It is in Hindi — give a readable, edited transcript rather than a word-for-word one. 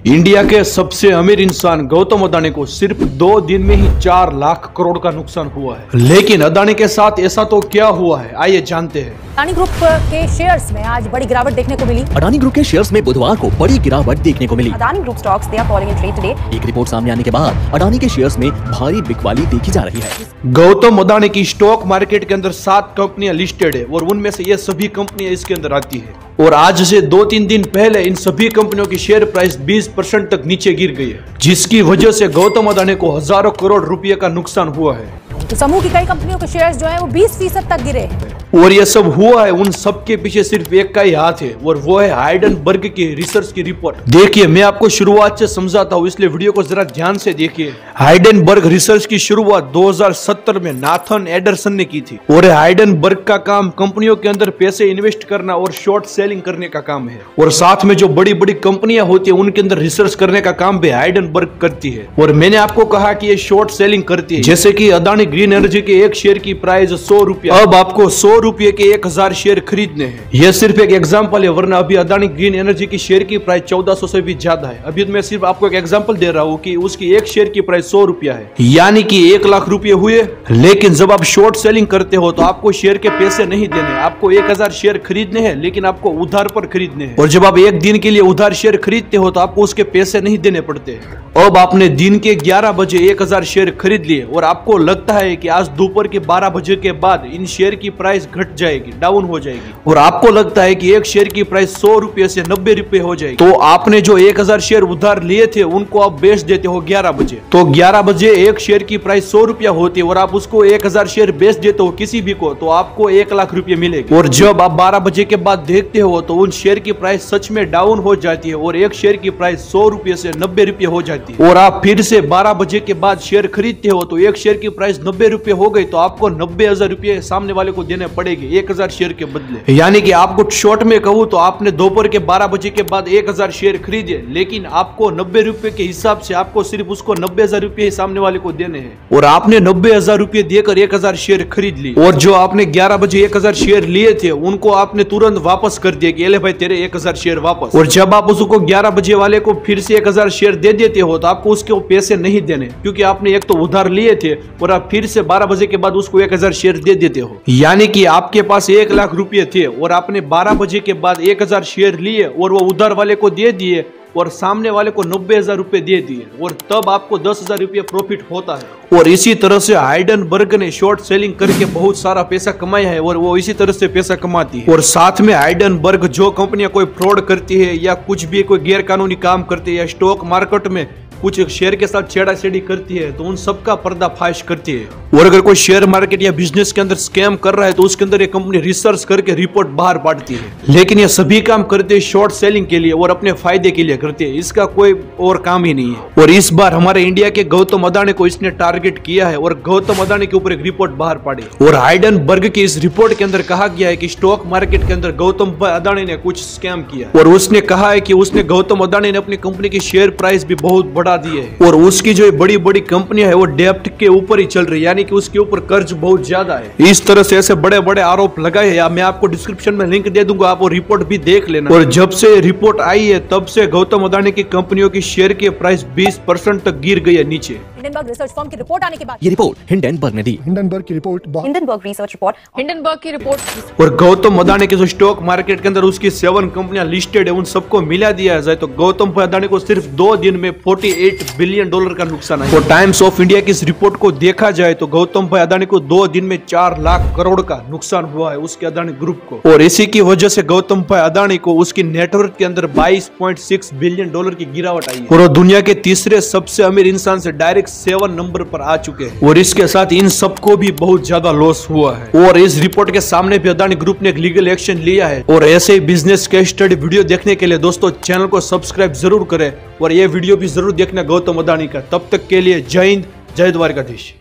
इंडिया के सबसे अमीर इंसान गौतम अदानी को सिर्फ 2 दिन में ही 4 लाख करोड़ का नुकसान हुआ है। लेकिन अदानी के साथ ऐसा तो क्या हुआ है, आइए जानते हैं। अडानी ग्रुप के शेयर्स में आज बड़ी गिरावट देखने को मिली। अडानी ग्रुप के शेयर्स में बुधवार को बड़ी गिरावट देखने को मिली। Adani group stocks they are falling in trade today. एक रिपोर्ट सामने आने के बाद अडानी के शेयर्स में भारी बिकवाली देखी जा रही है। गौतम अदानी की स्टॉक मार्केट के अंदर 7 कंपनियां लिस्टेड है और उनमें से ये सभी कंपनियां इसके अंदर आती है। और आज से 2-3 दिन पहले इन सभी कंपनियों की शेयर प्राइस 20% तक नीचे गिर गई है, जिसकी वजह से गौतम अदानी को हजारों करोड़ रुपए का नुकसान हुआ है। तो समूह की कई कंपनियों के शेयर्स जो हैं वो 20% तक गिरे हैं। और ये सब हुआ है उन सब के पीछे सिर्फ एक का ही हाथ है, और वो है हाइडेनबर्ग की रिसर्च की रिपोर्ट। देखिए, मैं आपको शुरुआत से समझाता हूँ, इसलिए वीडियो को जरा ध्यान से देखिए। हाइडेनबर्ग रिसर्च की शुरुआत 2017 में नाथन एडरसन ने की थी, और हाइडेनबर्ग का काम कंपनियों के अंदर पैसे इन्वेस्ट करना और शॉर्ट सेलिंग करने का काम है। और साथ में जो बड़ी बड़ी कंपनियां होती है उनके अंदर रिसर्च करने का काम भी हाइडेनबर्ग करती है। और मैंने आपको कहा कि ये शॉर्ट सेलिंग करती है, जैसे कि अदानी ग्रीन एनर्जी के एक शेयर की प्राइस 100 रुपया, अब आपको 100 रुपये के 1000 शेयर खरीदने हैं। यह सिर्फ एक एग्जांपल है, वरना अभी अदानी ग्रीन एनर्जी की शेयर की प्राइस 1400 से भी ज्यादा है। अभी मैं सिर्फ आपको एक एग्जांपल दे रहा हूँ कि उसकी एक शेयर की प्राइस 100 रुपया है, यानी कि 1 लाख रुपए हुए। लेकिन जब आप शॉर्ट सेलिंग करते हो तो आपको शेयर के पैसे नहीं देने, आपको 1000 शेयर खरीदने हैं, लेकिन आपको उधार पर खरीदने हैं। और जब आप एक दिन के लिए उधार शेयर खरीदते हो तो आपको उसके पैसे नहीं देने पड़ते। अब आपने दिन के 11 बजे 1000 शेयर खरीद लिए, और आपको लगता है कि आज दोपहर के 12 बजे के बाद इन शेयर की प्राइस घट जाएगी, डाउन हो जाएगी, और आपको लगता है कि एक शेयर की प्राइस 100 रुपये से 90 रुपये हो जाएगी। तो आपने जो 1000 शेयर उधार लिए थे उनको आप बेच देते हो 11 बजे। तो 11 बजे एक शेयर की प्राइस 100 रुपया होती है, और आप उसको 1000 शेयर बेच देते हो किसी भी को, तो आपको 1 लाख रुपये मिलेगी। और जब आप 12 बजे के बाद देखते हो तो उन शेयर की प्राइस सच में डाउन हो जाती है, और एक शेयर की प्राइस 100 रुपये से 90 रुपये हो जाती है। और आप फिर से 12 बजे के बाद शेयर खरीदते हो तो एक शेयर की प्राइस 90 रुपये हो गई, तो आपको 90,000 रुपये सामने वाले को देने पड़ेंगे 1000 शेयर के बदले। यानी कि आपको शॉर्ट में कहूँ तो आपने दोपहर के 12 बजे के बाद 1000 शेयर खरीदे, लेकिन आपको 90 रुपए के हिसाब से आपको सिर्फ उसको 90,000 रुपये सामने वाले को देने हैं। और आपने 90,000 रुपये देकर 1000 शेयर खरीद ली, और जो आपने 11 बजे 1000 शेयर लिए थे उनको आपने तुरंत वापस कर दिया कि ले भाई तेरे 1000 शेयर वापस। और जब आप उसको 11 बजे वाले को फिर से 1000 शेयर दे देते हो तो आपको उसके पैसे नहीं देने, क्योंकि आपने एक तो उधार लिए थे और आप फिर से 12 बजे के बाद उसको 1000 शेयर दे देते हो। यानी कि आपके पास 1 लाख रुपए थे और आपने 12 बजे के बाद 1000 शेयर लिए और वो उधार वाले को दे दिए, और सामने वाले को 90,000 रुपए दे दिए, और तब आपको 10,000 रुपये प्रॉफिट होता है। और इसी तरह से हाइडेनबर्ग ने शॉर्ट सेलिंग करके बहुत सारा पैसा कमाया है, और वो इसी तरह से पैसा कमाती है। और साथ में हाइडेनबर्ग जो कंपनियां कोई फ्रॉड करती है या कुछ भी कोई गैर कानूनी काम करती है या स्टॉक मार्केट में कुछ शेयर के साथ छेड़ाछेड़ी करती है, तो उन सबका पर्दाफाश करती है। और अगर कोई शेयर मार्केट या बिजनेस के अंदर स्कैम कर रहा है तो उसके अंदर ये कंपनी रिसर्च करके रिपोर्ट बाहर पाती है। लेकिन ये सभी काम करते हैं शॉर्ट सेलिंग के लिए और अपने फायदे के लिए करते हैं, इसका कोई और काम ही नहीं है। और इस बार हमारे इंडिया के गौतम अदानी को इसने टारगेट किया है, और गौतम अदानी के ऊपर एक रिपोर्ट बाहर पाड़ी। और हाइडेनबर्ग की इस रिपोर्ट के अंदर कहा गया है कि स्टॉक मार्केट के अंदर गौतम अदानी ने कुछ स्कैम किया, और उसने कहा है कि उसने गौतम अदानी ने अपनी कंपनी की शेयर प्राइस भी बहुत बढ़ा दी है, और उसकी जो बड़ी बड़ी कंपनियां है वो डेब्ट के ऊपर ही चल रही है, यानी कि उसके ऊपर कर्ज बहुत ज्यादा है। इस तरह से ऐसे बड़े बड़े आरोप लगाए हैं, मैं आपको डिस्क्रिप्शन में लिंक दे दूंगा, आप वो रिपोर्ट भी देख लेना। और जब से रिपोर्ट आई है तब से गौतम अदानी की कंपनियों की शेयर की प्राइस 20% तक गिर गई है नीचे। हिंडनबर्ग रिसर्च फर्म की रिपोर्ट आने के बाद ये रिपोर्ट हिंडनबर्ग ने दी। हिंडनबर्ग की report, Hindenburg research report, Hindenburg की रिपोर्ट। और गौतम अदानी के जो स्टॉक मार्केट के अंदर उसकी 7 कंपनियां लिस्टेड है, उन सबको मिला दिया जाए तो गौतम अदानी को सिर्फ 2 दिन में $48 बिलियन का नुकसान है। और टाइम्स ऑफ इंडिया की इस रिपोर्ट को देखा जाए तो गौतम अदानी को 2 दिन में 4 लाख करोड़ का नुकसान हुआ है उसके अदानी ग्रुप को। और इसी की वजह से गौतम अदानी को उसकी नेटवर्थ के अंदर $22.6 बिलियन की गिरावट आई है, और वो दुनिया के तीसरे सबसे अमीर इंसान से डायरेक्ट 7 नंबर पर आ चुके हैं। और इसके साथ इन सबको भी बहुत ज्यादा लॉस हुआ है। और इस रिपोर्ट के सामने भी अदानी ग्रुप ने एक लीगल एक्शन लिया है। और ऐसे ही बिजनेस केस स्टडी वीडियो देखने के लिए दोस्तों चैनल को सब्सक्राइब जरूर करें, और ये वीडियो भी जरूर देखना गौतम अदानी का। तब तक के लिए जय हिंद, जय द्वारकाधीश।